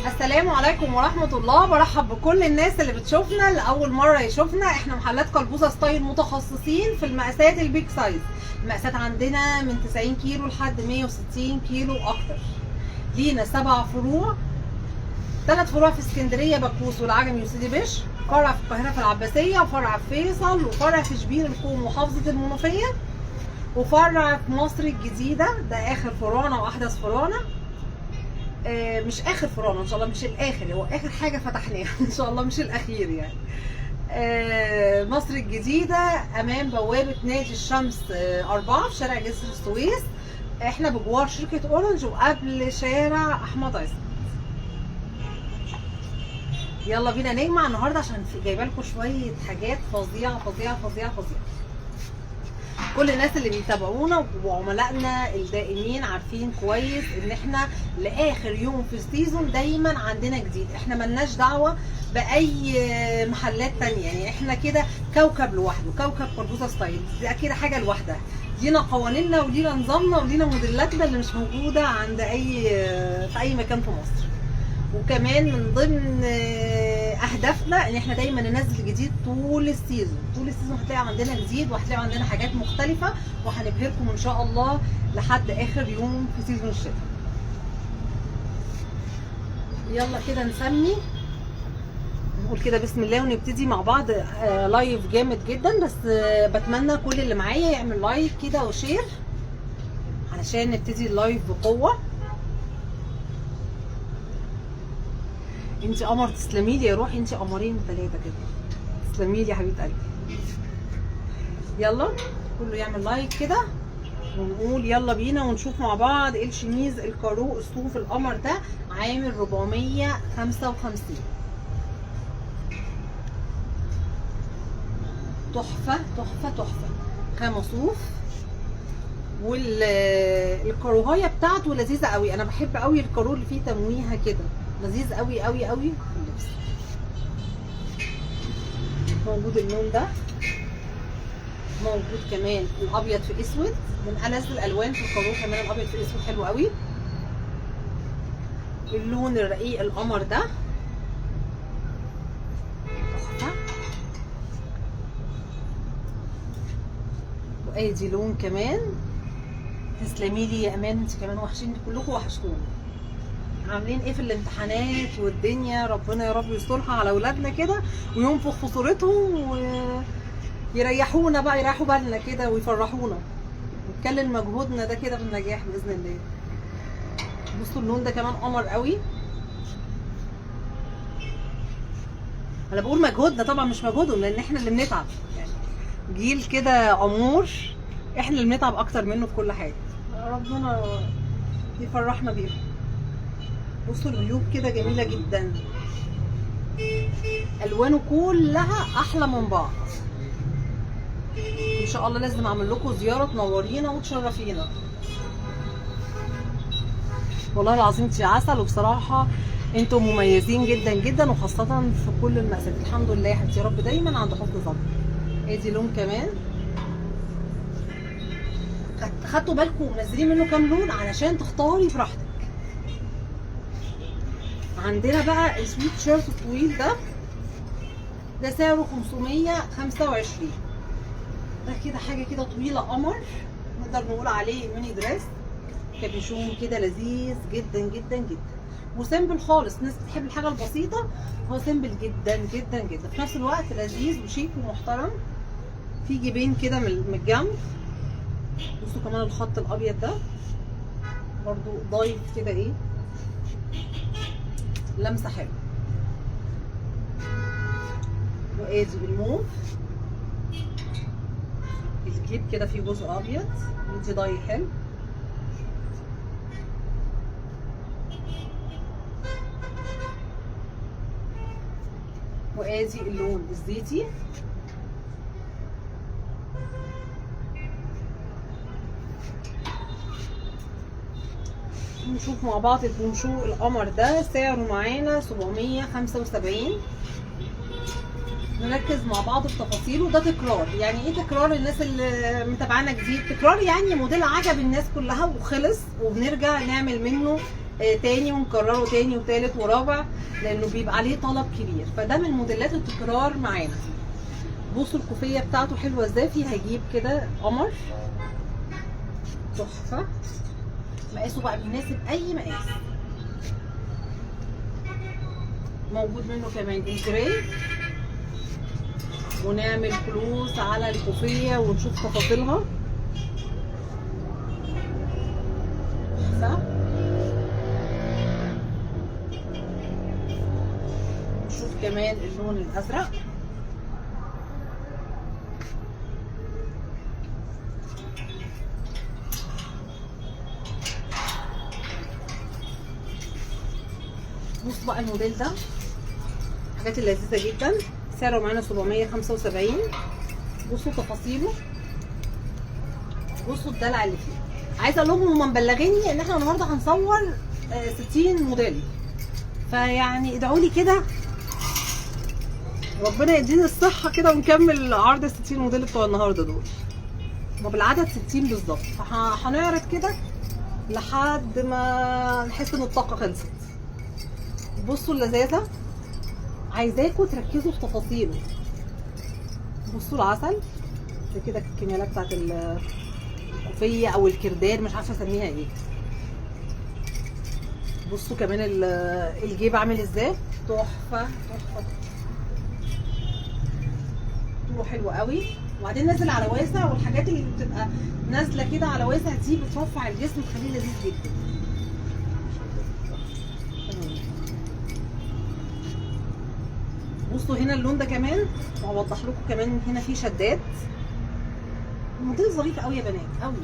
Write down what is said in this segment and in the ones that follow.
السلام عليكم ورحمة الله. برحب بكل الناس اللي بتشوفنا لأول مرة يشوفنا. احنا محلات كلبوزة ستايل متخصصين في المقاسات البيج سايز. المقاسات عندنا من 90 كيلو لحد 160 كيلو اكتر. لينا 7 فروع، 3 فروع في اسكندرية بكوس والعجمي وسيدي بشر، فرع في القاهرة في العباسية، وفرع في فيصل، وفرع في شبين الكوم محافظة المنوفية، وفرع في مصر الجديدة. ده اخر فروعنا واحدث فروعنا. مش اخر فروعنا ان شاء الله، مش الاخر، هو اخر حاجه فتحناها ان شاء الله، مش الاخير يعني. مصر الجديده امام بوابه نادي الشمس 4 في شارع جسر السويس. احنا بجوار شركه اورنج وقبل شارع احمد عيسى. يلا بينا نجمع النهارده عشان جايبه لكم شويه حاجات فظيعه فظيعه فظيعه فظيعه. كل الناس اللي بيتابعونا وعملائنا الدائمين عارفين كويس ان احنا لاخر يوم في السيزون دايما عندنا جديد. احنا ملناش دعوه باي محلات تانية، يعني احنا كده كوكب لوحده، كوكب كلبوزة ستايل دي كده حاجه لوحدها. لينا قوانيننا ولينا نظامنا ولينا موديلاتنا اللي مش موجوده عند في اي مكان في مصر. وكمان من ضمن اهدافنا ان احنا دايما ننزل جديد طول السيزون. طول السيزون هتلاقي عندنا جديد وهتلاقي عندنا حاجات مختلفه، وهنبهركم ان شاء الله لحد اخر يوم في سيزون الشتاء. يلا كده نسمي، نقول كده بسم الله ونبتدي مع بعض. لايف جامد جدا، بس بتمنى كل اللي معايا يعمل لايك كده وشير علشان نبتدي اللايف بقوه. انتي قمر، تسلمي لي يا روحي، انتي قمرين 3 كده، تسلمي لي يا حبيبه قلبي. يلا كله يعمل لايك كده ونقول يلا بينا ونشوف مع بعض. الشميز الكارو الصوف القمر ده عامل 455. تحفه تحفه تحفه، خامه صوف، والكاروهايه بتاعته لذيذه قوي. انا بحب قوي الكارو اللي فيه تمويهه كده، لذيذ قوي قوي قوي في اللبس. موجود اللون ده، موجود كمان الابيض في اسود، من ألذ الالوان في الكارو كمان الابيض في اسود حلو قوي. اللون الرقيق القمر ده تحفه. وادي لون كمان، تسلمي لي يا امان، انت كمان وحشين، كلكم وحشتوني. عاملين ايه في الامتحانات والدنيا؟ ربنا يا رب يسترها على اولادنا كده وينفخ في صورتهم ويريحونا بقى، يريحوا بالنا كده ويفرحونا، نتكلم مجهودنا ده كده بالنجاح باذن الله. بصوا اللون ده كمان قمر قوي. انا بقول مجهودنا طبعا مش مجهودهم، لان احنا اللي بنتعب، يعني جيل كده امور احنا اللي بنتعب اكتر منه في كل حاجه. ربنا يفرحنا بيهم. بصوا العيوب كده جميله جدا، الوانه كلها احلى من بعض. ان شاء الله لازم اعمل لكم زياره تنورينا وتشرفينا. والله العظيم انتي عسل، وبصراحه انتم مميزين جدا جدا، وخاصه في كل المقاسات. الحمد لله يا حبيبتي، يا رب دايما عند حسن ظن. ادي لون كمان، خدتوا بالكم منزلين منه كام لون علشان تختاري براحتك. عندنا بقى السويت شيرت الطويل ده سعره 525. ده كده حاجه كده طويله قمر، نقدر نقول عليه ميني دريس، كابيشون كده لذيذ جدا جدا جدا، وسيمبل خالص. الناس بتحب الحاجه البسيطه، هو سيمبل جدا جدا جدا، في نفس الوقت لذيذ وشيك ومحترم. في جيبين كده من الجنب. بصوا كمان الخط الابيض ده برضو ضايف كده ايه، لمسه حلوه. وادي الموف، الجيب كده فيه جزء ابيض يدي ضاي حلو. وادي اللون الزيتي، نشوف مع بعض البونشو القمر ده سعره معانا 775. نركز مع بعض في تفاصيله. ده تكرار، يعني ايه تكرار؟ الناس اللي متابعانا جديد، تكرار يعني موديل عجب الناس كلها وخلص وبنرجع نعمل منه تاني ونكرره تاني وتالت ورابع، لانه بيبقى عليه طلب كبير، فده من موديلات التكرار معانا. بصوا الكوفيه بتاعته حلوه ازاي، فيها جيب كده قمر تحفه. مقاسه بقى بيناسب اي مقاس. موجود منه كمان الجراي، ونعمل كلوز على الكوفيه ونشوف تفاصيلها. تحفه. نشوف كمان اللون الازرق. بص بقى الموديل ده، حاجات لذيذه جدا، سعره معانا 775. بصوا تفاصيله، بصوا الدلع اللي فيه. عايزه اقول لهم هما مبلغيني ان احنا النهارده هنصور 60 موديل، فيعني ادعوا لي كده ربنا يديني الصحه كده ونكمل عرض ال 60 موديل بتوع النهارده دول. هما بالعدد 60 بالظبط، فهنعرض كده لحد ما نحس ان الطاقه خلصت. بصوا اللذاذه، عايزاكم تركزوا في تفاصيله. بصوا العسل ده كده، الكمالات بتاعت الكوفيه او الكردان، مش عارفه اسميها ايه. بصوا كمان الجيب عامل ازاي، تحفه تحفه، طوله حلو قوي، وبعدين نازل على واسع، والحاجات اللي بتبقى نازله كده على واسع دي بترفع الجسم تخليه لذيذ جدا. بصوا هنا اللون ده كمان، وهوضح لكم كمان هنا في شدات. الموديل ظريف قوي يا بنات قوي.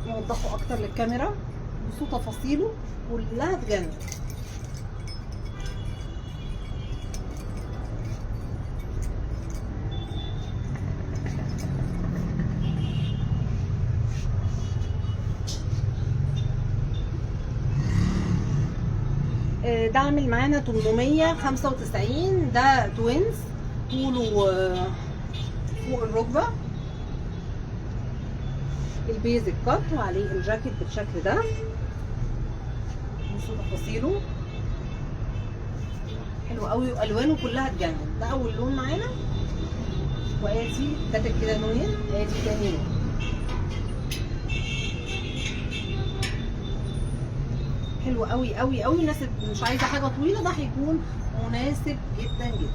نوضحه اكتر للكاميرا. بصوا تفاصيله كلها تجنن. ده عامل معانا 895. ده توينز، طوله فوق الركبه، البيزك كات، وعليه الجاكيت بالشكل ده. بصوا تفاصيله حلو قوي، والوانه كلها تجنن. ده اول لون معانا، وادي كاتب كده لونين، ادي تاني لون. حلو قوي قوي قوي، مناسب. مش عايزه حاجه طويله، ده هيكون مناسب جدا جدا.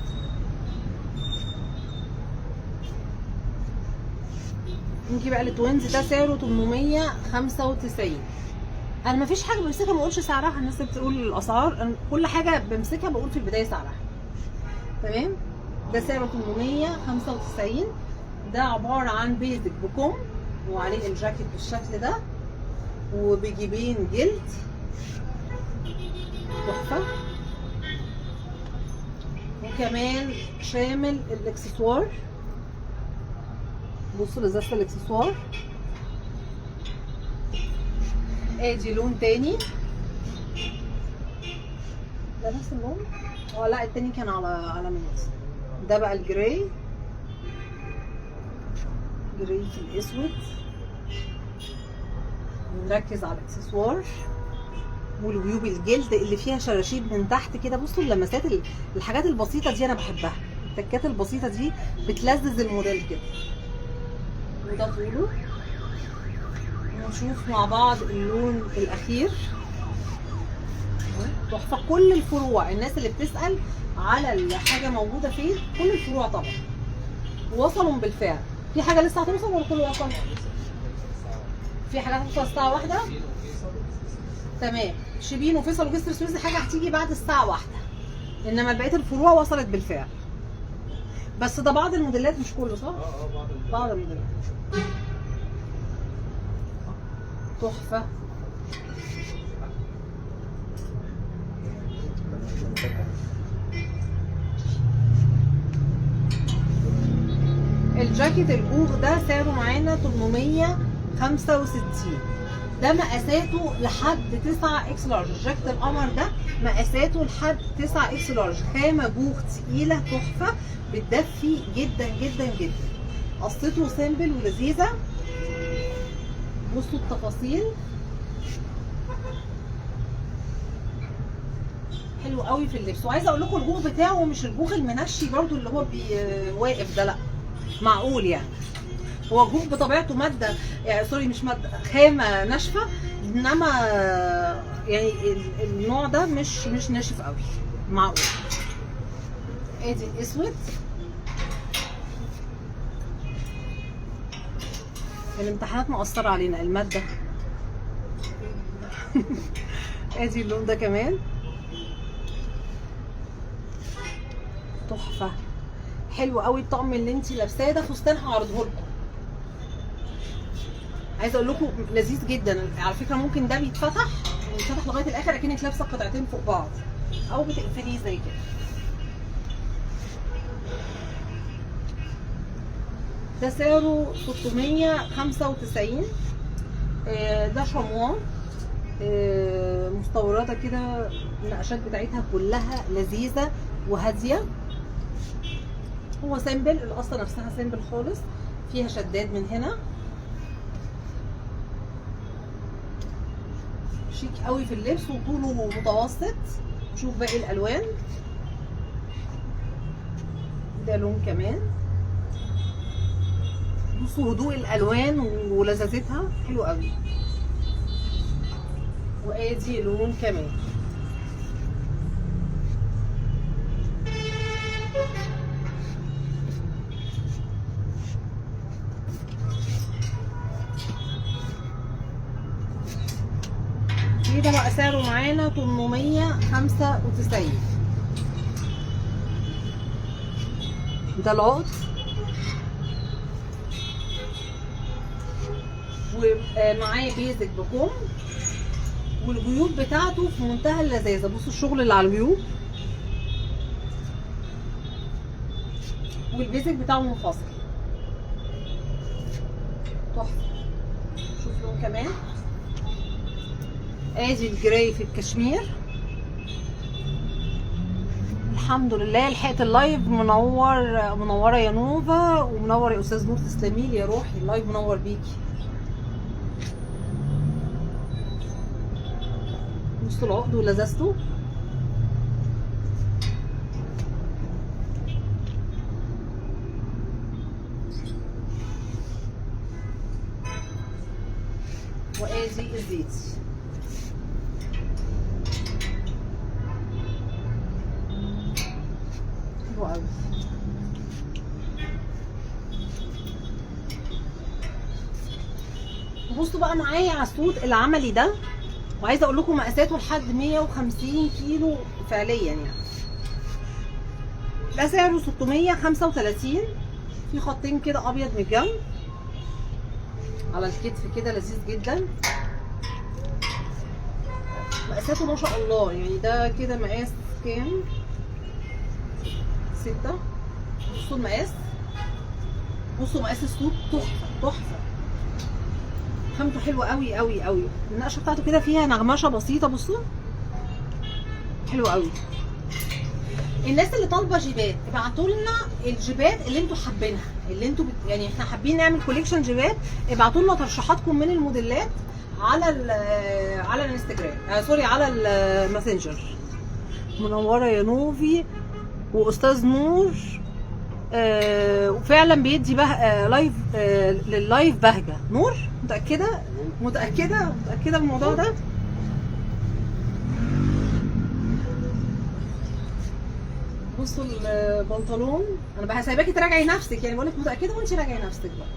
نيجي بقى للتوينز، ده سعره 895. انا مفيش حاجه بمسكها ما بقولش سعرها. الناس اللي بتقول الاسعار، أنا كل حاجه بمسكها بقول في البدايه سعرها. تمام. ده سعره 895. ده عباره عن بيزك بكم، وعليه الجاكيت بالشكل ده، وبجيبين جلد تحفه، وكمان شامل الاكسسوار. بصوا لزازة الاكسسوار. ادي لون تاني، ده نفس اللون. لا التاني كان على مينوس. ده بقى الجراي، جراي في الاسود. نركز على الاكسسوار والجيوب الجلد اللي فيها شراشيب من تحت كده. بصوا اللمسات، الحاجات البسيطه دي انا بحبها، التكات البسيطه دي بتلذذ الموديل كده. وده طوله. ونشوف مع بعض اللون الاخير، تحفه. كل الفروع، الناس اللي بتسال على الحاجه موجوده فين، كل الفروع طبعا وصلوا بالفعل. في حاجه لسه هتوصل ولا كله وصل؟ في حاجات هتوصل الساعه 1. تمام. شبين وفيصل وجسر السويس حاجه هتيجي بعد الساعه 1، انما بقيه الفروع وصلت بالفعل. بس ده بعض الموديلات مش كله، صح؟ بعض الموديلات. تحفه. الجاكيت البوغ ده سعره معانا 865. ده مقاساته لحد 9 اكس لارج. الجاكيت القمر ده مقاساته لحد 9 اكس لارج. خامه بوغ تقيله تحفه، بتدفي جدا جدا جدا. قصته سيمبل ولذيذه. بصوا التفاصيل حلو قوي في اللبس. وعايزه اقول لكم الجوخ بتاعه مش الجوخ المنشي برضو اللي هو واقف ده، لا معقول يعني. هو جوخ بطبيعته ماده يعني سوري مش ماده، خامه ناشفه، انما يعني النوع ده مش ناشف قوي، معقول. ادي الاسود، الامتحانات مؤثره علينا الماده. ادي اللون ده كمان تحفه، حلو قوي. الطقم اللي انت لابساه ده فستان هعرضه لكم، عايزه اقول لكم لذيذ جدا على فكره. ممكن ده بيتفتح لغايه الاخر اكنك لابسه قطعتين فوق بعض، او بتقفليه زي كده. ده سعره 695. ده شموان مستورده كده، النقشات بتاعتها كلها لذيذه وهاديه. هو سيمبل، القصه نفسها سيمبل خالص، فيها شداد من هنا، شيك قوي في اللبس وطوله متوسط. شوف باقي الالوان، ده لون كمان. بصوا هدوء الالوان ولذاذتها حلو قوي. وادي لون كمان. ده بقى سعره معانا 895. ده العقد، ومعاه بيزك بكم، والجيوب بتاعته في منتهى اللذاذه. بصوا الشغل اللي على الجيوب، والبيزك بتاعه منفصل تحفه. شوف لون كمان. ادي الجراي في الكشمير. الحمد لله لحقت اللايف. منوره يا نوفا، ومنور يا استاذ نور، تسلمي لي يا روحي، اللايف منور بيكي. بصوا العقد ولذاذته. وادي الزيت. حلو قوي. بصوا بقى معايا على السوت العملي ده، وعايزه اقول لكم مقاساته لحد 150 كيلو فعليا يعني. ده سعره 635. في خطين كده ابيض من الجنب على الكتف كده، لذيذ جدا. مقاساته ما شاء الله يعني. ده كده مقاس كام؟ 6. بصوا المقاس، بصوا مقاس السوت تحفه تحفه. خامته حلوه قوي قوي قوي. النقشه بتاعته كده فيها نغمشه بسيطه، بصوا حلو قوي. الناس اللي طالبه جيبات ابعتوا لنا الجيبات اللي انتوا حابينها، اللي انتوا يعني احنا حابين نعمل كوليكشن جيبات. ابعتوا لنا ترشيحاتكم من الموديلات على الانستجرام، سوري على الماسنجر. منوره يا نوفي واستاذ نور. وفعلا بيدي لايف لللايف بهجه. نور متاكده من الموضوع ده. بصوا البنطلون، انا سايباكي تراجعي نفسك يعني، بقول لك متاكده وانت راجعي نفسك بقى.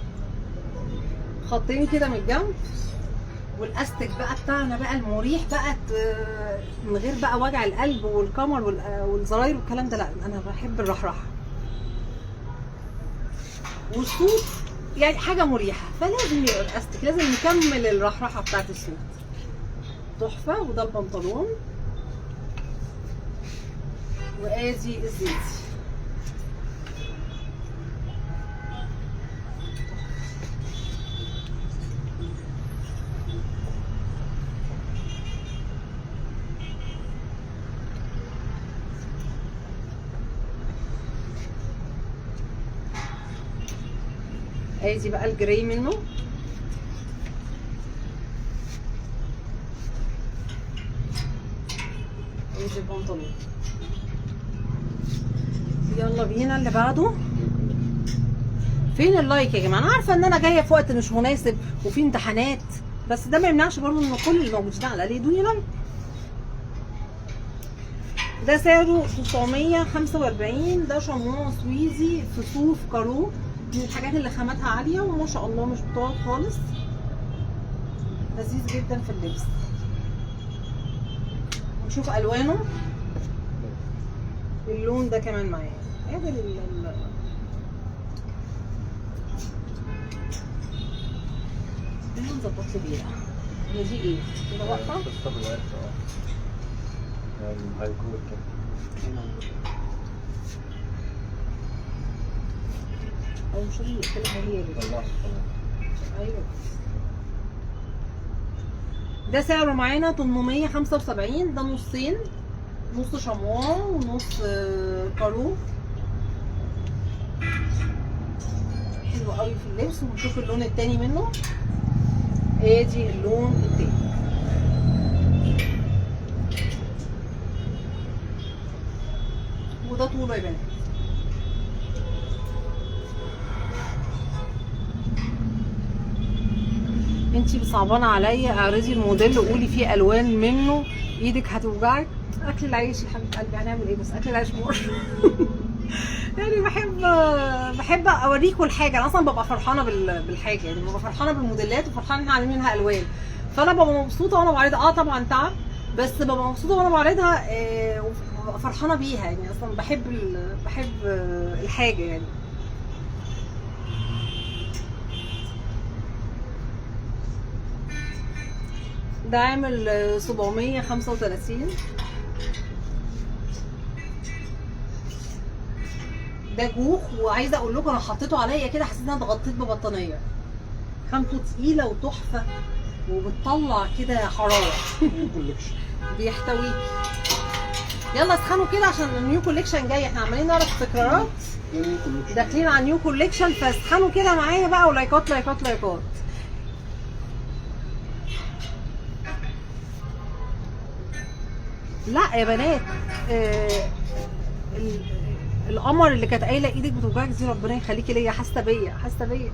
خطين كده من الجنب، والاستك بقى بتاعنا بقى المريح بقى، من غير بقى وجع القلب والكمر والزراير والكلام ده. لا انا بحب الرحرحه، والصوت يعني حاجه مريحه، فلازم يبقى الاستك، لازم نكمل الرحرحه بتاعت الصوت. تحفه. وده البنطلون، وادي الزيت. ادي بقى الجراي منه. ادي البنطلون. يلا بينا اللي بعده. فين اللايك يا جماعه؟ انا عارفه ان انا جايه في وقت مش مناسب وفي امتحانات، بس ده ما يمنعش برضه ان كل اللي موجودين على الاقل يدوني لايك. ده سعره 945. ده شموع سويزي في صوف كارو، من الحاجات اللي خاماتها عاليه وما شاء الله مش بتقعد خالص. لذيذ جدا في اللبس. نشوف الوانه. اللون ده كمان معايا. ادي نظبط لي بيها. هي دي ايه؟ كده واقفه؟ هيكون كده. او مش اللي يقفلها هي دي. ايوه. ده سعره معانا 875. ده نصين، نص شموع ونص كارو. حلو قوي في اللبس. ونشوف اللون التاني منه. ادي اللون التاني. وده طوله يا بنات. انتي صعبانه عليا، اعرضي الموديل وقولي فيه الوان منه، ايدك هتوجعك. اكل العيش يا حبيبه قلبي، هنعمل ايه؟ بس اكل العيش مر. يعني بحب اوريكم الحاجه. انا اصلا ببقى فرحانه بالحاجه، يعني ببقى فرحانه بالموديلات وفرحانه ان احنا عاملين منها الوان، فانا ببقى مبسوطه وانا بعرضها. طبعا تعب، بس ببقى مبسوطه وانا بعرضها وببقى فرحانه بيها. يعني اصلا بحب الحاجه يعني. ده عامل 735. ده جوخ، وعايزه اقول لكم انا حطيته عليا كده حسيت ان انا اتغطيت ببطانيه. خامته تقيله وتحفه وبتطلع كده حراره. بيحتويك. يلا اسخنوا كده عشان النيو كوليكشن جاي. احنا عمالين نعرض تكرارات، داخلين على النيو كوليكشن، فاسخنوا كده معايا بقى. ولايكات لايكات لايكات. لا يا بنات، القمر اللي كانت قايله ايدك بتوجعك دي ربنا يخليكي ليا، حاسه بيا حاسه بيا.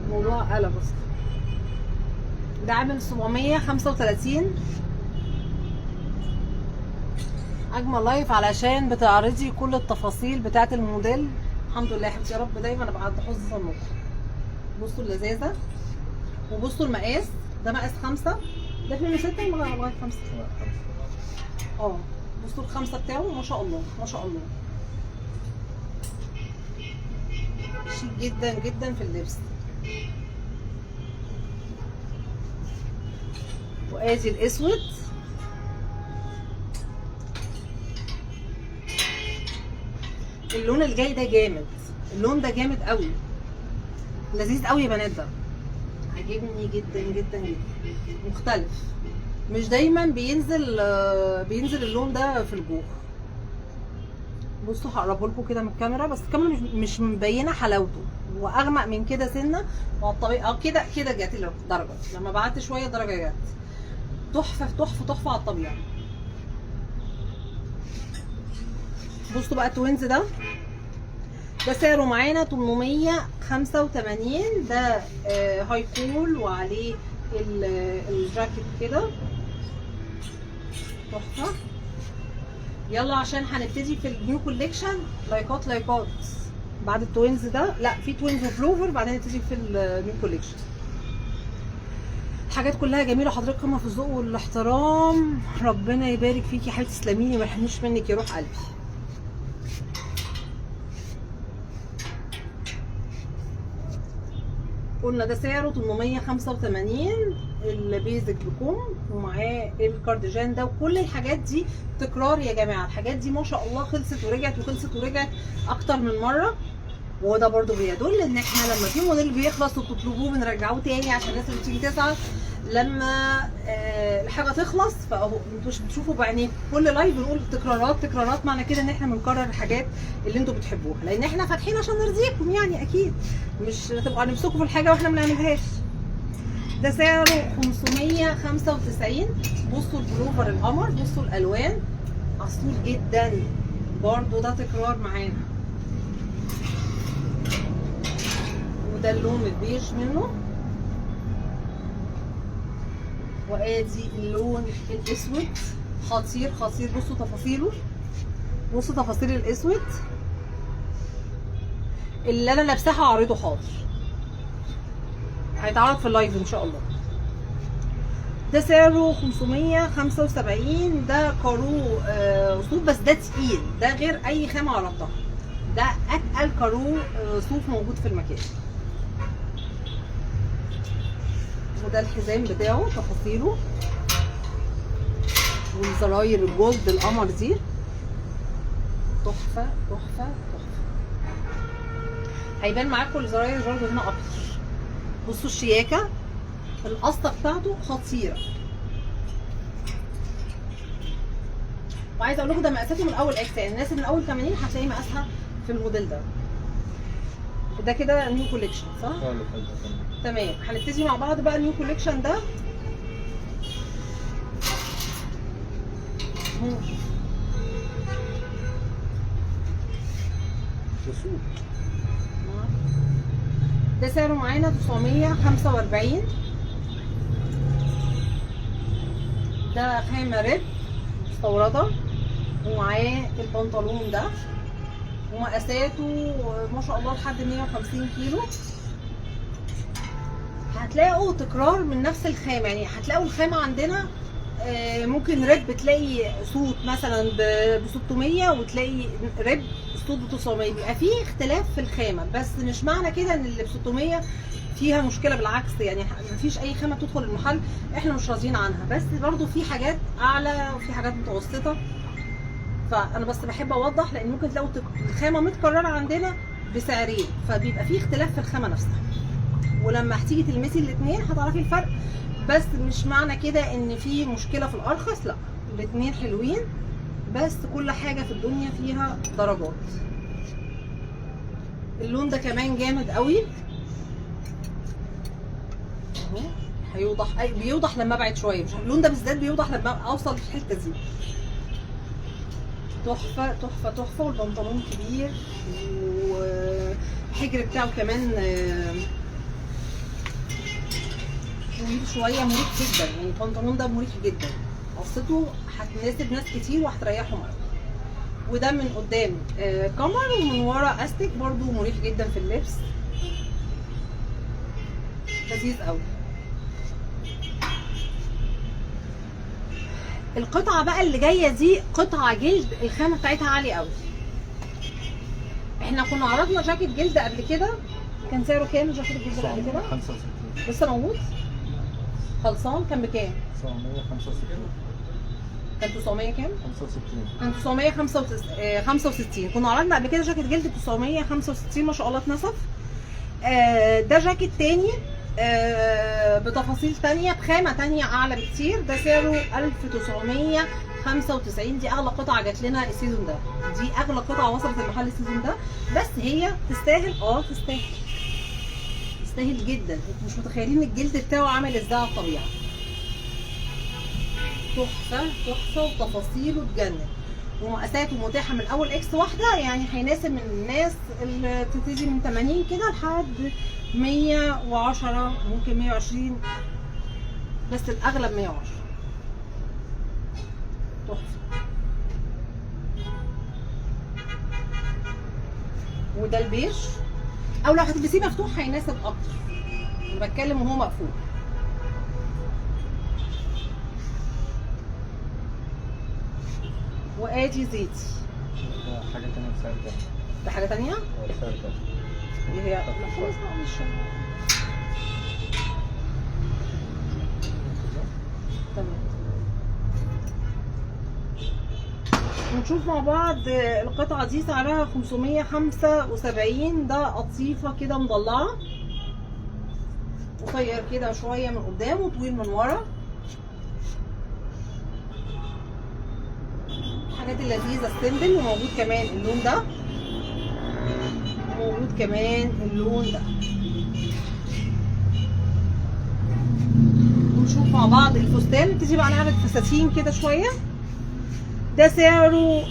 موضوع قلب اصلا. ده عامل 735. اجمل لايف علشان بتعرضي كل التفاصيل بتاعه الموديل. الحمد لله يا حبيبتي، يا رب دايما ابقى عند حسن ظنكم. بصوا اللذاذه وبصوا المقاس. ده مقاس 5، ده في 6 لغايه 5. بصوا ال5 بتاعه ما شاء الله ما شاء الله. شيك جدا جدا في اللبس. وادي الاسود. اللون الجاي ده جامد. اللون ده جامد قوي، لذيذ قوي يا بنات. ده عجبني جدا جدا جدا، مختلف. مش دايما بينزل اللون ده في الجوخ. بصوا هقربه لكم كده من الكاميرا، بس الكاميرا مش مبينه حلاوته. واغمق من كده سنه مع الطبيعه. كده جت الدرجه، لما بعدت شويه الدرجه جت. تحفه تحفه تحفه على الطبيعه. بصوا بقى التوينز ده سعره معانا 885. ده هاي كول وعليه الجاكيت كده تحفه. يلا عشان هنبتدي في النيو كوليكشن. لايكات لايكات بعد التوينز ده. لا، في توينز وفلوفر بعدين نبتدي في النيو كوليكشن. الحاجات كلها جميله حضرتك، قمه في الذوق والاحترام. ربنا يبارك فيكي يا حبيبتي، تسلميني ما يحرمنيش منك يا روح قلبي. قلنا ده سعره 885. البيزك بكم ومعاه الكارديجان ده. وكل الحاجات دي تكرار يا جماعه. الحاجات دي ما شاء الله خلصت ورجعت وخلصت ورجعت اكتر من مره. وده برضو بيدل ان احنا لما في موديل بيخلص وبتطلبوه بنرجعوه تاني عشان الناس اللي بتيجي تسعى. لما الحاجه تخلص فاهو انتوا بتشوفوا بعينيكم كل لايف بنقول تكرارات، معنى كده ان احنا بنكرر الحاجات اللي انتوا بتحبوها، لان احنا فاتحين عشان نرضيكم يعني، اكيد مش تبقوا نفسكم في الحاجه واحنا ما بنعملهاش. ده سعره 595. بصوا البلوفر القمر، بصوا الالوان عسول جدا، برضو ده تكرار معانا. وده اللون البيج منه، وادي اللون الاسود خطير خطير. بصوا تفاصيله، بصوا تفاصيل الاسود. اللي انا لابساها هعرضه حاضر، هيتعرض في اللايف ان شاء الله. ده سعره 575. ده كارو صوف، بس ده تقيل، ده غير اي خامه عرضتها، ده اتقل كارو صوف موجود في المكان. وده الحزام بتاعه تفاصيله، والزراير الجولد القمر دي تحفه تحفه تحفه. هيبان معاكم الزراير برضه هنا اكتر. بصوا الشياكه، القصه بتاعته خطيره. وعايزه اقول لكم ده مقاساته من اول اكس، يعني الناس من اول 80 هتلاقي مقاسها في الموديل ده. ده كده نيو كوليكشن صح؟ تمام. هنبتدي مع بعض بقى النيو كوليكشن ده. ده سعره معانا 945. ده خامة ريد مستوردة، ومعاه البنطلون ده، ومقاساته ما شاء الله لحد 150 كيلو. هتلاقوا تكرار من نفس الخامة، يعني هتلاقوا الخامة عندنا ممكن ريب بتلاقي صوت مثلا ب 600 وتلاقي ريب صوت ب 900، بيبقى فيه اختلاف في الخامة، بس مش معنى كده ان اللي ب 600 فيها مشكلة، بالعكس يعني مفيش اي خامة تدخل المحل احنا مش راضيين عنها، بس برضو في حاجات اعلى وفي حاجات متوسطة. فانا بس بحب اوضح، لان ممكن تلاقوا الخامة متكررة عندنا بسعرين، فبيبقى فيه اختلاف في الخامة نفسها، ولما هتيجي تلمسي الاثنين هتعرفي الفرق، بس مش معنى كده ان في مشكله في الارخص، لا الاثنين حلوين، بس كل حاجه في الدنيا فيها درجات. اللون ده كمان جامد قوي اهو، هيوضح بيوضح لما ابعد شويه، مش اللون ده بالذات بيوضح لما اوصل للحته دي. تحفه تحفه تحفه. والبنطلون كبير، والحجر بتاعه كمان طويل شويه، مريح جدا، يعني البنطلون ده مريح جدا، قصته هتناسب ناس كتير وهتريحهم قوي. وده من قدام كمر، ومن ورا استك، برضو مريح جدا في اللبس، لذيذ قوي. القطعه بقى اللي جايه دي قطعه جلد، الخامه بتاعتها عاليه قوي. احنا كنا عرضنا جاكيت جلد قبل كده، كان سعره كام جاكيت الجلد قبل كده؟ 65. لسه موجود؟ خلصان كان بكام؟ 965. كان 900 كام؟ 65. كان 965. كنا عرضنا قبل كده جاكيت جلد ب 965، ما شاء الله اتنسف. ده جاكيت تاني بتفاصيل تانية بخامة تانية أعلى بكتير، ده سعره 1995. دي أغلى قطعة جات لنا السيزون ده، دي أغلى قطعة وصلت المحل السيزون ده، بس هي تستاهل. تستاهل جدا. انتوا مش متخيلين الجلد بتاعه عامل ازاي على الطبيعة. تحفة تحفة، وتفاصيله تجنن، ومقاساته متاحة من أول إكس واحدة، يعني هيناسب من الناس اللي بتبتدي من 80 كده لحد 110، ممكن 120، بس الأغلب 110. تحفة. وده البيج، أو لو هتلبسيه مفتوح هيناسب أكتر، أنا بتكلم وهو مقفول. وادي زيتي. ده حاجة تانية بسعر ده. ده حاجة تانية؟ بسعر ده. اللي هي خلاص بقى مش تمام. نشوف مع بعض القطعة دي، سعرها 575. ده قطيفة كده مضلعة، قصير كده شويه من قدام وطويل من ورا. الحاجات اللذيذه السيمبل. وموجود كمان اللون ده، وموجود كمان اللون ده. ونشوف مع بعض الفستان. نبتدي بقى نعمل فساتين كده شويه. ده سعره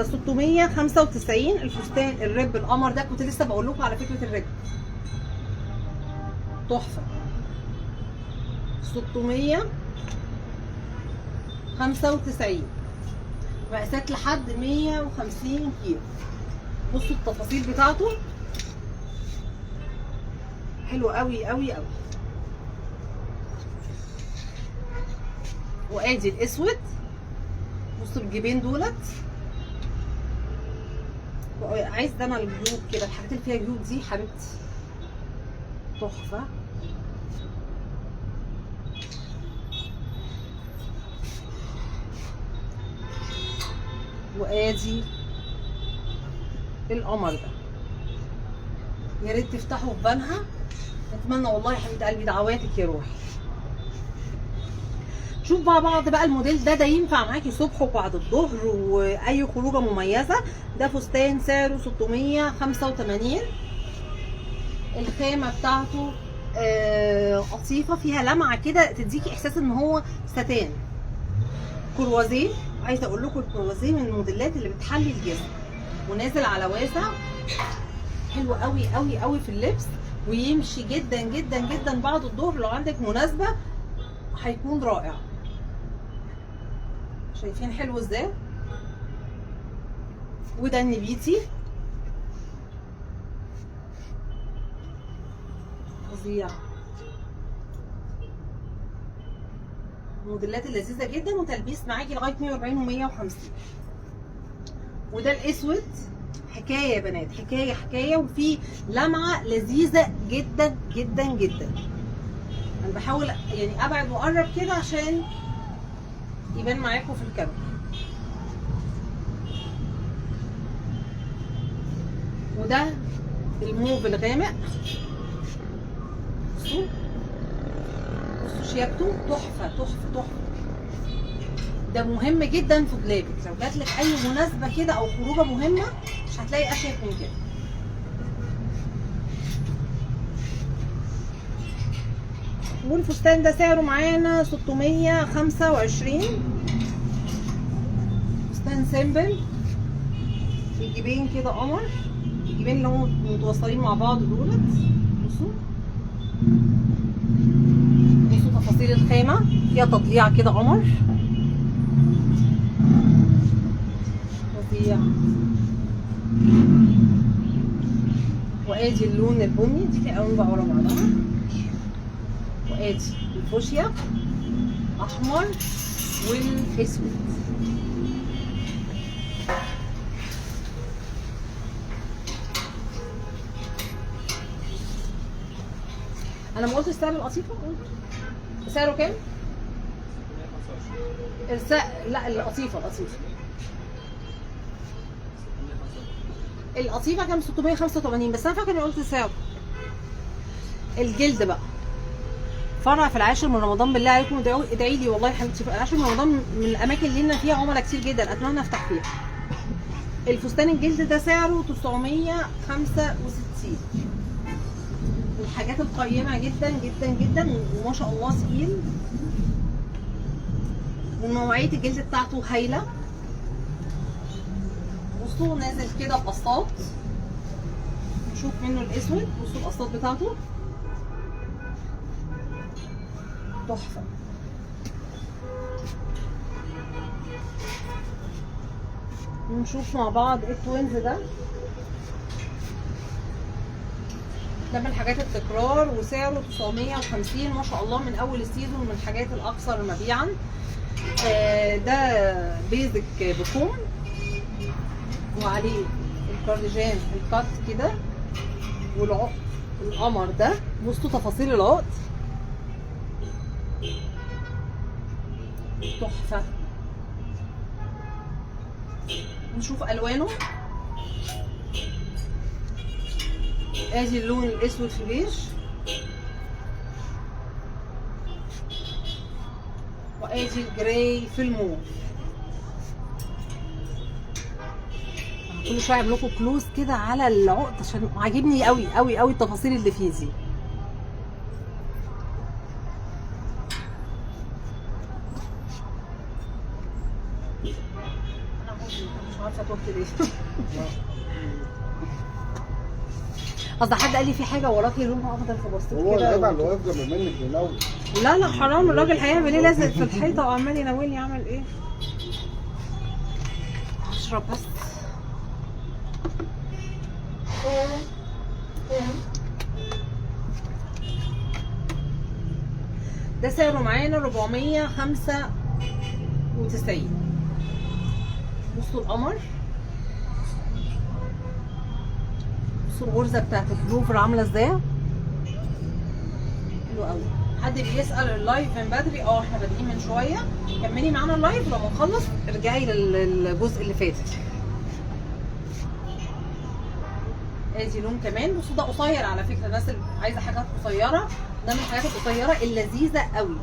695. الفستان الرب القمر ده كنت لسه بقول لكم على فكره الرب تحفه. 695 مقاسات لحد 150 كيلو. بصوا التفاصيل بتاعته حلو قوي قوي قوي. وادي الاسود. بصوا الجيبين دولت. عايز ده انا الجيوب كده، الحاجات اللي فيها جيوب دي حبيبتي تحفه. وادي القمر ده. يا ريت تفتحوا في بالها. اتمنى والله يا حبيبه قلبي، دعواتك يا روحي. شوف مع بعض بقى الموديل ده ينفع معاكي صبح وبعد الظهر واي خروجه مميزه. ده فستان سعره 685. الخامه بتاعته قطيفه فيها لمعه كده تديكي احساس ان هو ستان. كروازيه. عايزه اقول لكم الكروازيه من الموديلات اللي بتحلي الجسم، ونازل على واسع. حلو قوي قوي قوي في اللبس، ويمشي جدا جدا جدا بعد الظهر لو عندك مناسبه، هيكون رائع. شايفين حلو ازاي؟ وده النبيتي فظيع. الموديلات اللذيذه جدا، وتلبيس معاكي لغايه 140 و150. وده الاسود حكايه يا بنات، حكايه حكايه، وفي لمعه لذيذه جدا جدا جدا. انا بحاول يعني ابعد واقرب كده عشان يبان معاكم في الكاميرا. وده الموف الغامق. بصوا شياكته تحفه تحفه تحفه. ده مهم جدا في دولابك، لو جاتلك اي مناسبه كده او خروجه مهمه مش هتلاقي اشيك من كده. والفستان ده سعره معانا 625. فستان سيمبل. الجيبين كده قمر. الجيبين اللي هم متوصلين مع بعض دولت. بصوا بصوا تفاصيل الخامه، فيها تطليع كده قمر فظيع. وادي اللون البني، دي الالوان بقى ورا بعضها. وادي الفوشيا، احمر، والاسود. انا ما قلتش سعر القطيفه. سعره كام؟ لا القطيفه القطيفه كام؟ 685. بس انا فاكره اني قلت سعره. الجلد بقى فرع في العاشر من رمضان. بالله عليكم ادعي لي والله يا حبيبتي. العاشر من رمضان من الاماكن اللي لنا فيها عملاء كتير جدا، اتمنى افتح فيها. الفستان الجلد ده سعره 965. الحاجات القيمه جدا جدا جدا، وما شاء الله تقيل. ونوعيه الجلد بتاعته هايله. بصوا نازل كده بقسطات. نشوف منه الاسود. بصوا القسطات بتاعته تحفه. ونشوف مع بعض التوينز ده. ده من الحاجات التكرار، وسعره 950. ما شاء الله من اول السيزون، من الحاجات الاكثر مبيعا. ده بيزك بكم، وعليه الكارديجان الكات كده، والعقد القمر ده. بصوا تفاصيل العقد تحفه. نشوف الوانه. ادي اللون الاسود في بيج. وادي الجراي في الموف. انا كل شويه اعمل لكم كلوز كده على العقد عشان عاجبني قوي قوي قوي التفاصيل اللي فيه دي. مش عارفه توت ليه. قصدي حد قال لي في حاجه وراكي لونها اخضر فبصيت كده. هو الجدع اللي واقف جنب منك بينور. لا لا حرام، الراجل هيعمل ايه؟ لازق في الحيطه وعمال يناولني. يعمل ايه؟ هشرب بس. ده سعره معانا 495. بصوا القمر، بصوا الغرزه بتاعت البلوفر عامله ازاي، حلو قوي. حد بيسال اللايف من بدري؟ احنا بادئين من شويه. كملي معانا اللايف، لما نخلص ارجعي للجزء اللي فات. ادي لون كمان. بصوا ده قصير على فكره، الناس اللي عايزه حاجات قصيره ده من الحاجات القصيره اللذيذه قوي،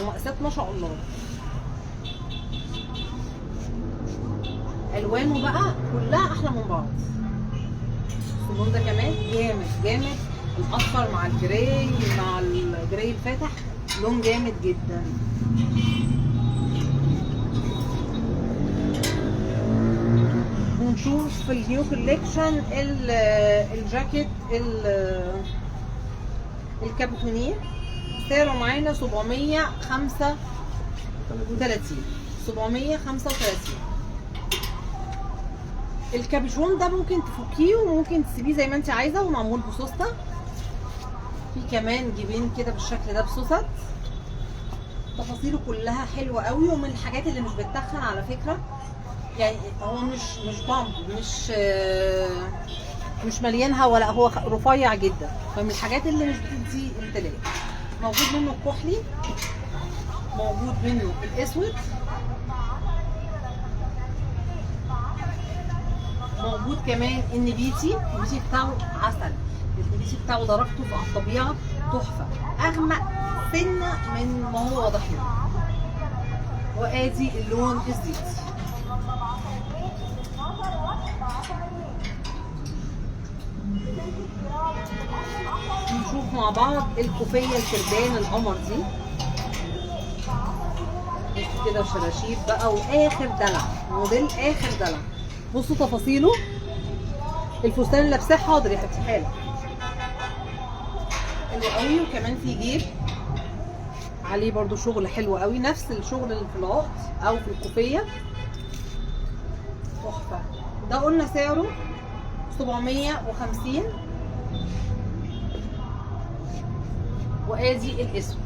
ومقاسات ما شاء الله. الوانه بقى كلها احلى من بعض. اللون ده كمان جامد جامد، الاصفر مع الجراي مع الجراي الفاتح، لون جامد جدا. ونشوف في النيو كوليكشن الجاكيت الكابوتونيه، سعره معانا 735. الكابيشون ده ممكن تفكيه وممكن تسيبيه زي ما انت عايزه، ومعمول بسوسته. في كمان جيبين كده بالشكل ده بسوست، تفاصيله كلها حلوه قوي، ومن الحاجات اللي مش بتتخن على فكره. يعني هو مش بامب، مش مليان هوا، لا هو رفيع جدا، فمن الحاجات اللي مش بتدي امتلاك. موجود منه الكحلي، موجود منه الاسود، موجود كمان النبيتي. النبيتي بتاعه عسل، النبيتي بتاعه درجته في الطبيعه تحفه، اغمق سنه من ما هو واضح لنا. وادي اللون الزيتي. نشوف مع بعض الكوفيه الكردان القمر دي كده، شراشيب بقى واخر دلع، موديل اخر دلع. بصوا تفاصيله، الفستان اللي لابساه حاضر يا حبيبتي حالا، حلو قوي. وكمان في جيب عليه برضو شغل حلو قوي، نفس الشغل اللي في العقد او في الكوفيه، تحفه. ده قلنا سعره 750. وادي الاسود،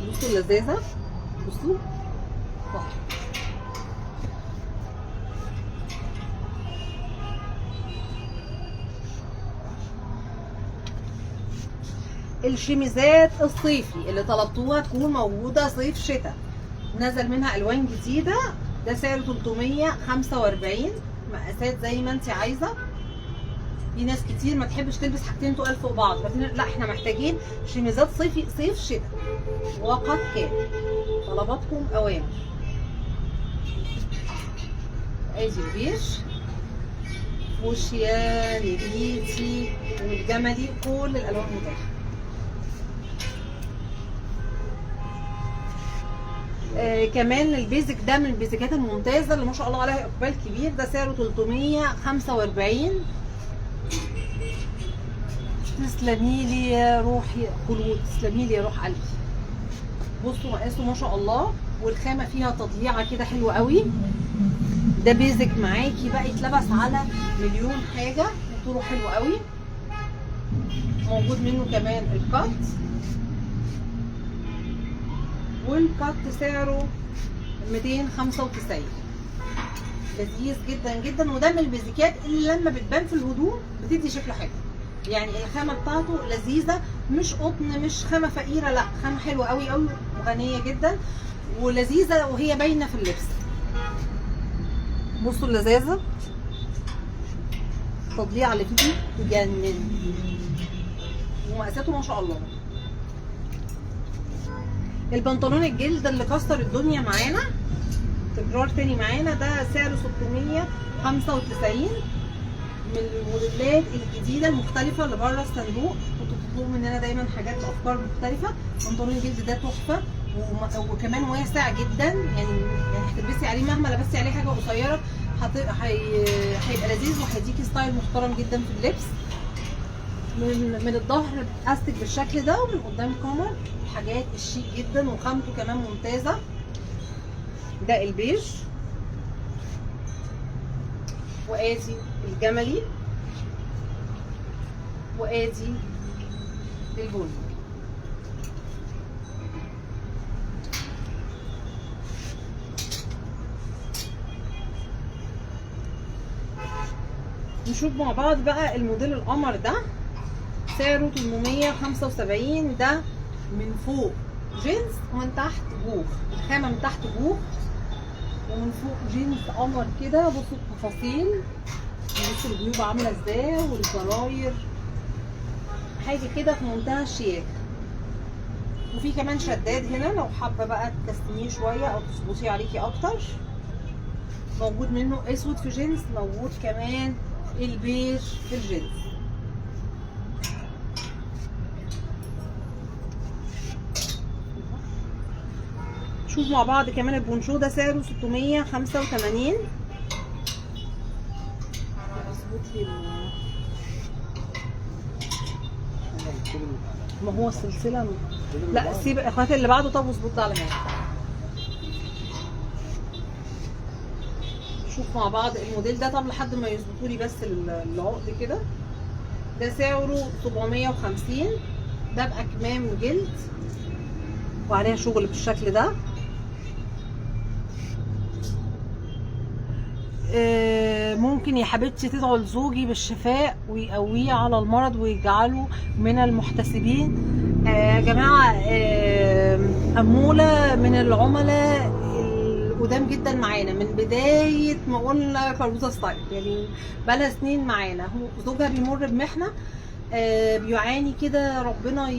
بصوا اللذاذه، بصوا تحفه. الشميزات الصيفي اللي طلبتوها تكون موجوده صيف شتاء، نزل منها الوان جديده. ده سعره 345، مقاسات زي ما انت عايزه. في ناس كتير ما تحبش تلبس حاجتين تقال فوق بعض، لا احنا محتاجين شميزات صيفي صيف شتاء، وقد كان طلباتكم اوامر. ادي البيج، فوشيا، نبيتي، والجملي، كل الالوان متاحه. كمان البيزك ده من البيزكات الممتازه اللي ما شاء الله عليها اقبال كبير. ده سعره 345. تسلمي لي يا روحي خلود، تسلمي لي يا روح قلبي. بصوا مقاسه ما شاء الله، والخامه فيها تضييعه كده حلوه قوي. ده بيزك معاكي بقى يتلبس على مليون حاجه، وطوله حلو قوي. موجود منه كمان الكات، والكات سعره 295. لذيذ جدا جدا، وده من البيزكات اللي لما بتبان في الهدوم بتدي شكل حلو. يعني الخامه بتاعته لذيذه، مش قطن، مش خامه فقيره، لا خامه حلوه قوي قوي وغنيه جدا ولذيذه، وهي باينه في اللبس. بصوا اللذاذه، التضليع اللي فيه تجنن، ومقاساته ما شاء الله. البنطلون الجلد اللي كسر الدنيا معانا تكرار تاني معانا، ده سعره 695 من الموديلات الجديده المختلفه اللي بره الصندوق. كنتوا بتطلبوا مننا دايما حاجات بافكار مختلفه. بنطلون الجلد ده تحفه وكمان واسع جدا، يعني هتلبسي عليه مهما لبستي عليه حاجه قصيره هيبقى لذيذ وهيديكي ستايل محترم جدا في اللبس. من الظهر استك بالشكل ده، ومن قدام كمر حاجات الشيك جدا وخامته كمان ممتازه. ده البيج، وادي الجملي، وادي البني. نشوف مع بعض بقى الموديل القمر ده، سعره 875. ده من فوق جينز ومن تحت بوخ، الخامه من تحت بوخ ومن فوق جينز قمر كده. بصوا التفاصيل، بصوا الجيوب عامله ازاي والزراير، حاجه كده في منتهى الشياكه. وفي كمان شداد هنا لو حابه بقى تكستميه شويه او تظبطي عليكي اكتر. موجود منه اسود في جينز، موجود كمان البيج في الجينز. شوف مع بعض كمان البونشو ده سعره 685. ما هو السلسله لا سيب اخواتي اللي بعده. طب واظبط ده على هنا. شوف مع بعض الموديل ده. طب لحد ما يظبطوا لي بس العقد كده. ده سعره 750. ده باكمام جلد وعليها شغل بالشكل ده. ممكن يا حبيبتي تدعوا لزوجي بالشفاء ويقويه على المرض ويجعله من المحتسبين. يا جماعه أمولة من العملاء القدام جدا معانا من بدايه ما قلنا كاربوزا ستايل، يعني بقالها سنين معانا. هو زوجها بيمر بمحنه بيعاني كده، ربنا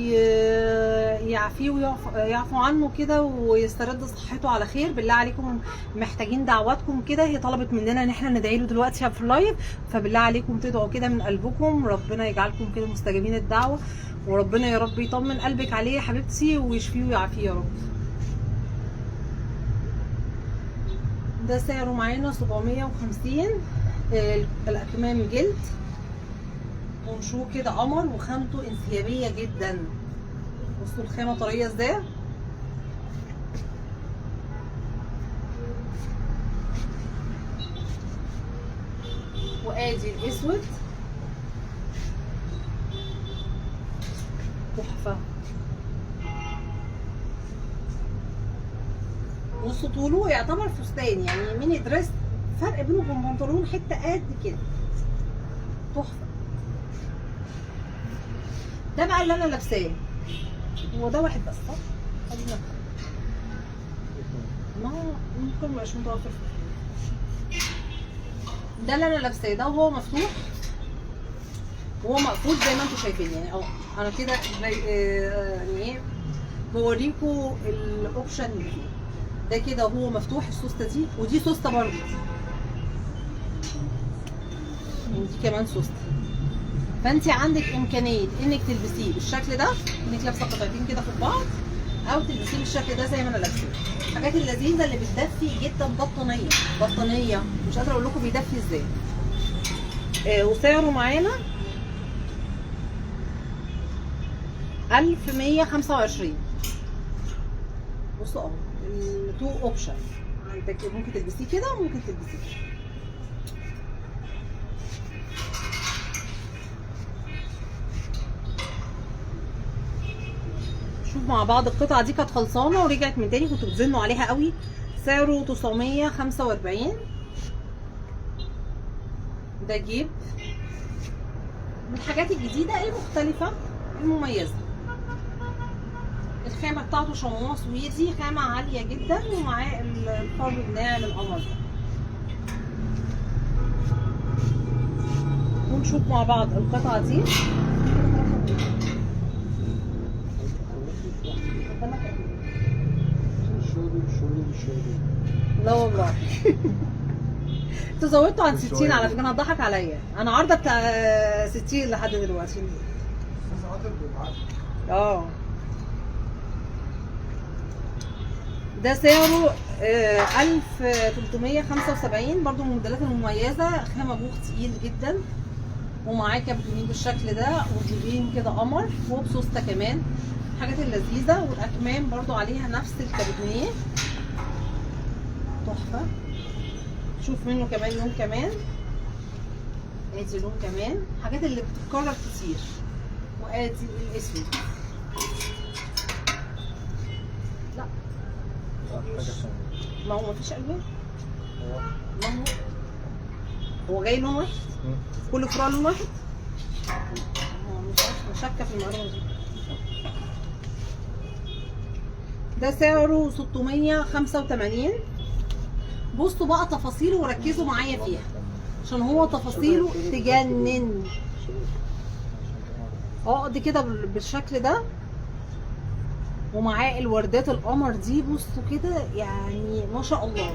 يعافيه ويعفو عنه كده ويسترد صحته على خير. بالله عليكم محتاجين دعواتكم كده. هي طلبت مننا ان احنا ندعي له دلوقتي في اللايف، فبالله عليكم تدعوا كده من قلبكم، ربنا يجعلكم كده مستجابين الدعوه، وربنا يا رب يطمن قلبك عليه يا حبيبتي ويشفيه ويعافيه يا رب. ده سعره معانا 750. الاكمام جلد، ونشوف كده قمر وخامته انسيابيه جدا. بصوا الخامه طريه ازاي. وادي الاسود تحفه. نص طوله يعتبر فستان، يعني ميني دريس، فرق بينه وبين بنطلون حته قد كده. تحفه. ده بقى اللي انا لابساه، هو ده واحد بس صح؟ خلينا ما ممكن مبقاش متوفر. ده اللي انا لابساه، ده وهو مفتوح وهو مقفول زي ما انتم شايفين. يعني انا كده يعني ايه بوريكم الاوبشن اللي فيه. ده كده وهو مفتوح السوسته دي، ودي سوسته برضه، ودي كمان سوسته. فانت عندك امكانيه انك تلبسيه بالشكل ده، انك لابسه قطعتين كده في بعض، او تلبسيه بالشكل ده زي ما انا لابسه. الحاجات اللذيذه اللي بتدفي جدا، بطانيه مش قادره اقول لكم بيدفي ازاي. وسعره معانا 1125. بصوا اهو التو اوبشن، عندك ممكن تلبسيه كده وممكن تلبسيه كده. شوف مع بعض القطعه دي كانت خلصانه ورجعت من تاني، كنتوا بتزنوا عليها قوي. سعره 945. ده جيب من الحاجات الجديده المختلفه المميزه. الخامه بتاعته شموع سويدي، خامه عاليه جدا، ومعاه الفرو الناعم القمر ده. ونشوف مع بعض القطعه دي. الشغل. لا والله. انتوا زودتوا عن 60 على فكره، انا هتضحك عليا، انا عارضه بتاع 60 لحد دلوقتي. اه ده سعره 1375 برضو، من الموديلات المميزه، خامه بوخ تقيل جدا، ومعاه كابتونين بالشكل ده، وجيبين كده قمر، وبسوسته كمان، الحاجات اللذيذه، والاكمام برضو عليها نفس الكابتونيه، تحفه. شوف منه كمان لون كمان، ادي لون كمان، حاجات اللي بتتكرر كتير، وادي الاسود. لا ما هو مفيش الوان، ما هو جاي لون واحد، كل فروع لون واحد. مش شاكه في المعلومه دي. ده سعره 685. بصوا بقى تفاصيله وركزوا معايا فيها، عشان هو تفاصيله تجنن. عقد كده بالشكل ده، ومعاه الوردات القمر دي، بصوا كده يعني ما شاء الله،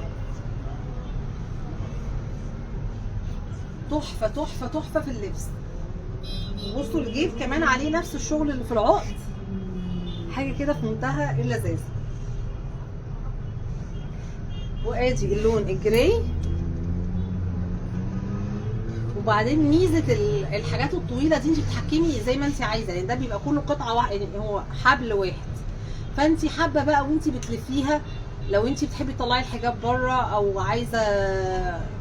تحفه تحفه تحفه في اللبس. بصوا الجيب كمان عليه نفس الشغل اللي في العقد، حاجه كده في منتهى اللذاذه. وادي اللون الجراي. وبعدين ميزه الحاجات الطويله دي، انت بتحكمي زي ما انت عايزه، لان ده بيبقى كله قطعه واحده، يعني هو حبل واحد، فانت حابه بقى وانت بتلفيها، لو انت بتحبي تطلعي الحجاب بره، او عايزه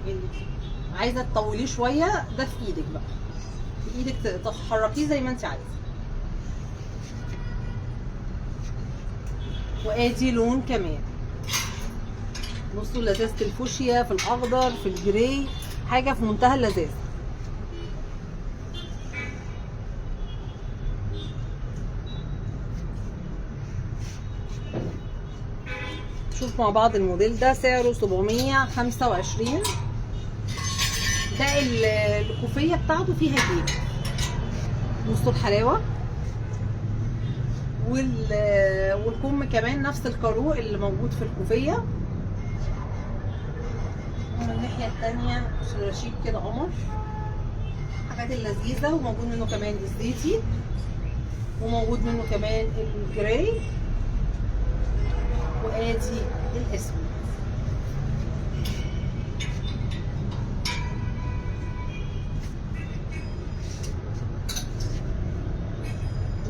يعني عايزه تطوليه شويه، ده في ايدك بقى، في ايدك تحركيه زي ما انت عايزه. وادي لون كمان، بصوا لذاذه الفوشيا في الاخضر في الجراي، حاجه في منتهى اللذاذه. شوف مع بعض الموديل ده، سعره 725. ده الكوفيه بتاعته فيها جيب، بصوا الحلاوه، والكم كمان نفس الكارو اللي موجود في الكوفيه. ومن الناحيه الثانيه شراشيب كده قمر، حاجات اللذيذه، وموجود منه كمان الزيتي، وموجود منه كمان الجراي، وادي الاسود.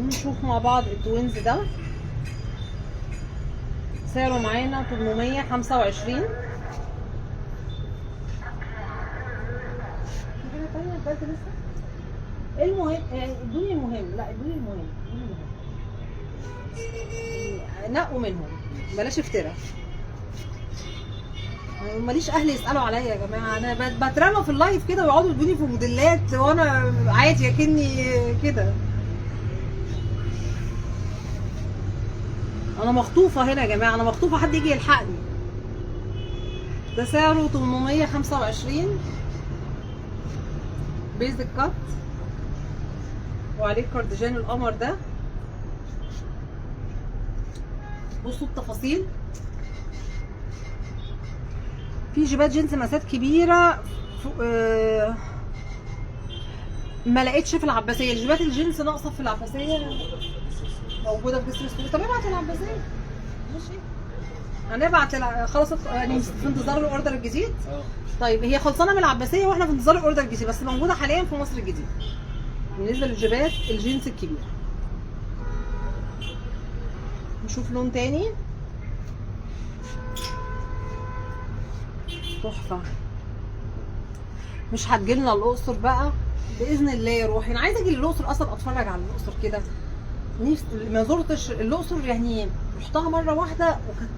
نشوف مع بعض التوينز ده، سعره معانا 825. في حاجه تانية بجد لسه؟ المهم ادوني المهم، لا ادوني المهم، نقوا منهم، بلاش افتراء. ماليش اهل يسالوا عليا يا جماعه، انا بترمى في اللايف كده ويقعدوا يدوني في موديلات، وانا عادي اكني كده. انا مخطوفه هنا يا جماعه، انا مخطوفه، حد يجي يلحقني. ده سعره 825، بيزك كات، وعليه كارديجان القمر ده. بصوا التفاصيل، في جيبات جينز مقاسات كبيره، ما لقيتش في العباسيه. الجيبات الجينز ناقصه في العباسيه، موجوده في جسر السوق. طب ابعت العباسيه، ماشي، هنبعت خلاص يعني في انتظار الاوردر الجديد. طيب هي خلصانه من العباسيه، واحنا في انتظار الاوردر الجديد، بس موجوده حاليا في مصر الجديده بالنسبه للجيبات الجينز الكبيره. نشوف لون تاني، تحفه. مش هتجيلنا الاقصر بقى باذن الله يا روحي، انا عايزه اجي الاقصر اصلا، اتفرج على الاقصر كده. نفسي ما زرتش الاقصر، يعني رحتها مره واحده وكانت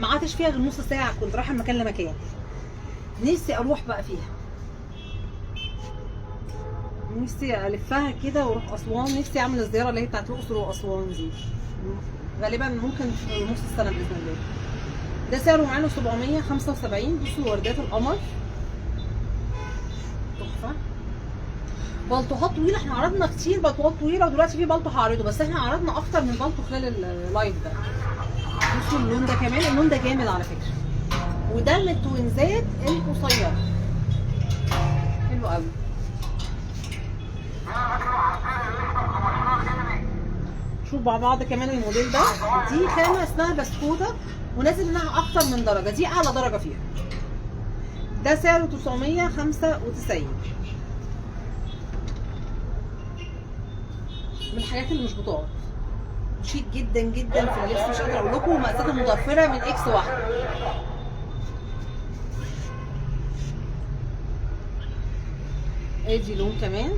ما قعدتش فيها غير نص ساعه، كنت رايحه من مكان لمكان. نفسي اروح بقى فيها، نفسي الفها كده واروح اسوان، نفسي اعمل الزياره اللي هي بتاعت الاقصر واسوان دي، غالبا ممكن في نص السنه باذن الله. ده سعره معانا 775. بصوا وردات القمر، تحفه. بلطوهات طويله، احنا عرضنا كتير بلطوهات طويله، ودلوقتي في بلطو هعرضه، بس احنا عرضنا اكتر من بلطو خلال اللايف ده. بصوا اللون ده كمان، اللون ده جامد على فكره، وده من التوينزات القصيره، حلو قوي. شوف مع بعض كمان الموديل ده، دي خامه اسمها بسكوته ونازل منها اكتر من درجه، دي اعلى درجه فيها. ده سعره 995. من الحاجات اللي مش بتقعد، شيك جدا جدا في اللبس، مش قادره اقول لكم، مقاساته متوفره من اكس واحده. ادي لون كمان،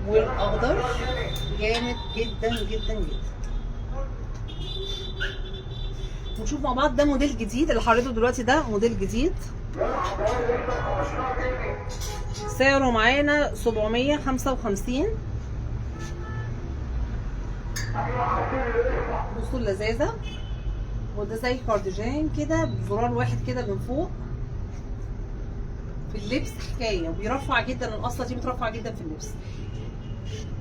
والاخضر جامد جدا جدا جدا. ونشوف مع بعض ده موديل جديد اللي حريته دلوقتي، ده موديل جديد سعره معانا 755. بصوا اللذاذه، وده زي كارديجان كده بزرار واحد كده من فوق، في اللبس حكايه، وبيرفع جدا، القصه دي بترفع جدا في اللبس.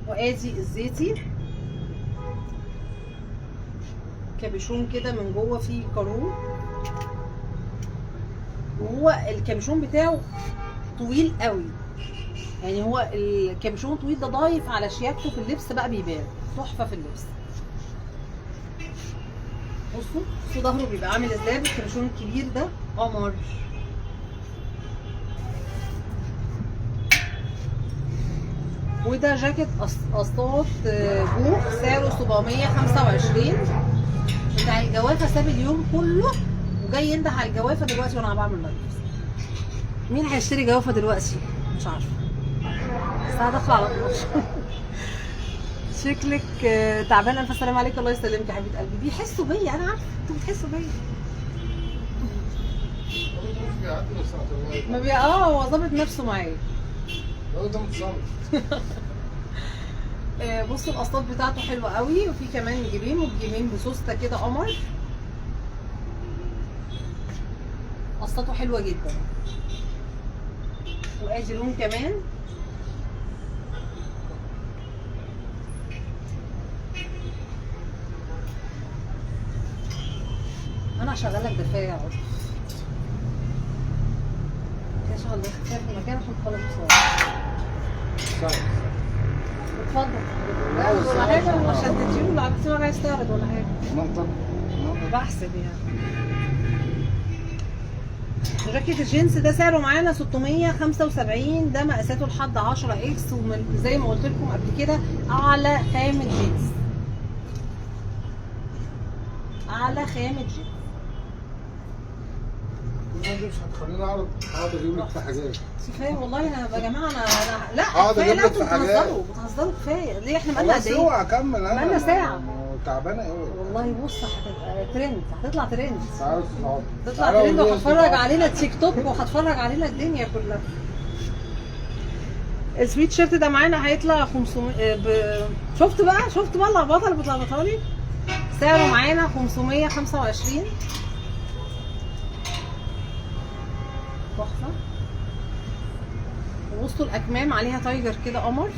وادي الزيتي كابيشون كده من جوه فيه كارو، وهو الكابيشون بتاعه طويل قوي، يعني هو الكابيشون طويل ده ضايف على شياكته في اللبس بقى، بيبان تحفه في اللبس. بصوا ظهره بيبقى عامل ازاي بالكابيشون الكبير ده، قمر. وده جاكيت قسطات بوخ سعره 725، بتاع الجوافه، ساب اليوم كله وجاي ينده على الجوافه دلوقتي وانا بعمل لايف. مين هيشتري جوافه دلوقتي؟ مش عارفه، الساعه داخله على 12. شكلك تعبانه، الف سلام عليك. الله يسلمك يا حبيبه قلبي. بيحسوا بيا، انا عارفه انتوا بتحسوا بيا. ما هو ظابط نفسه معايا. بصوا القسطات بتاعته حلوه قوي، وفي كمان جيبين، والجيبين بسوسته كده قمر، قسطاته حلوه جدا. وادي لون كمان، انا هشغلك دفاع اصلا، هشغل دفاع في المكان عشان تخلص بسرعه. اتفضل. لا ولا حاجه، ما شدتيش ولا عملتي ولا عايز تعرض ولا حاجه. منطق بحسب يعني. جاكيت الجينز ده سعره معانا 675، ده مقاساته لحد 10 اكس، وزي ما قلت لكم قبل كده اعلى خامه جينز، اعلى خامه جينز. مش هتخليني اعرض، اقعد اجيب لك في حاجات. كفايه والله يا جماعه، انا لا اقعد كفايه، اجيب لا لك في حاجات. بتهزروا كفايه ليه؟ احنا بقالنا قد خلاص ايه؟ اوعى اكمل، انا بقالنا ساعه تعبانه قوي والله. بص هتبقى ترند، هتطلع ترند، تعالوا تطلع ترند، وهتفرج علينا تيك توك، وهتفرج علينا الدنيا كلها. السويت شيرت ده معانا هيطلع 500 شفت بقى اللخبطه اللي بتلخبطها لي. سعره معانا 525، تحفه. وبصوا الاكمام عليها تايجر كده قمر،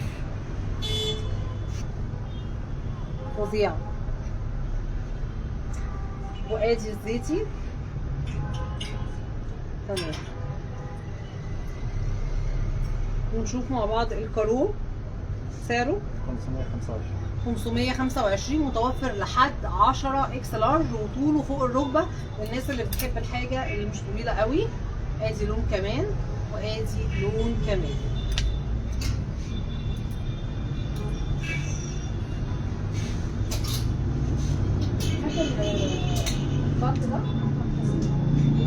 فظيع. وادي الزيتي تمام. ونشوف مع بعض الكارو، سعره 525 متوفر لحد 10 اكس لارج، وطوله فوق الركبه للناس اللي بتحب الحاجه اللي مش طويله قوي. ادي لون كمان، وادي لون كمان. الخط ده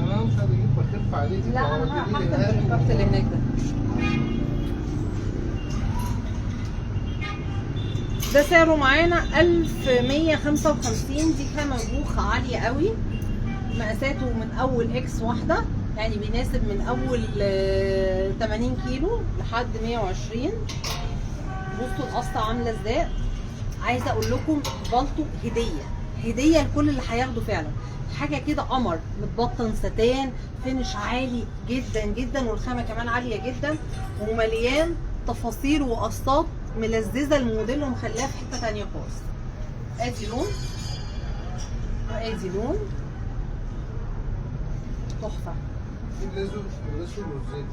انا مش هجيب بخف عليكي. لا انا هحتفل بالخط اللي هناك ده سعره معانا 1155. دي خامة بوخ عالية قوي، مقاساته من اول اكس واحدة، يعني بيناسب من اول 80 كيلو لحد 120. بصوا القصة عاملة ازاي. عايزة اقول لكم بالطو هدية لكل اللي هياخده فعلا. حاجة كده قمر، متبطن ستان، فينش عالي جدا جدا، والخامة كمان عالية جدا، ومليان تفاصيل وقصات ملززة الموديل ومخليها في حتة تانية خالص. ادي لون ادي لون تحفه. الاسود والزيت.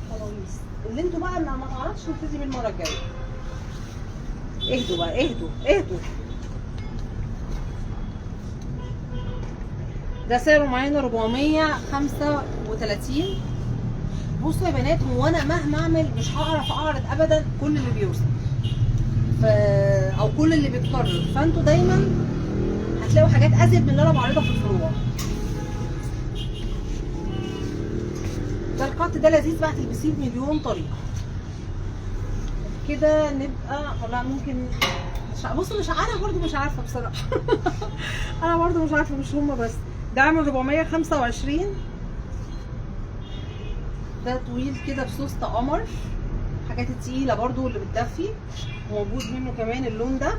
خلاص اللي انتوا بقى ما تعرفش نبتدي من المره الجايه. اهدوا بقى، اهدوا. ده سعره معانا 435. بصوا يا بنات، هو انا مهما اعمل مش هعرف اعرض ابدا كل اللي بيوصل او كل اللي بيتكرر، فانتوا دايما هتلاقوا حاجات ازيد من اللي انا بعرضها في الفروع. ده القط ده لذيذ بقى، تلبسيه بمليون طريقه كده. نبقى لا ممكن بصوا مش انا برضو مش عارفه بصراحه. انا برضو مش عارفه، مش هما بس. ده عامل 425. ده طويل كده بسوسته قمر، حاجات التقيله برضو اللي بتدفي، وموجود منه كمان اللون ده.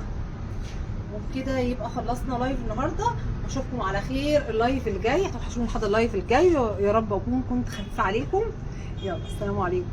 وبكده يبقى خلصنا لايف النهارده، واشوفكم على خير اللايف الجاي. هتوحشوني لحد اللايف الجاي، يا رب اكون كنت خفيفه عليكم. يلا السلام عليكم.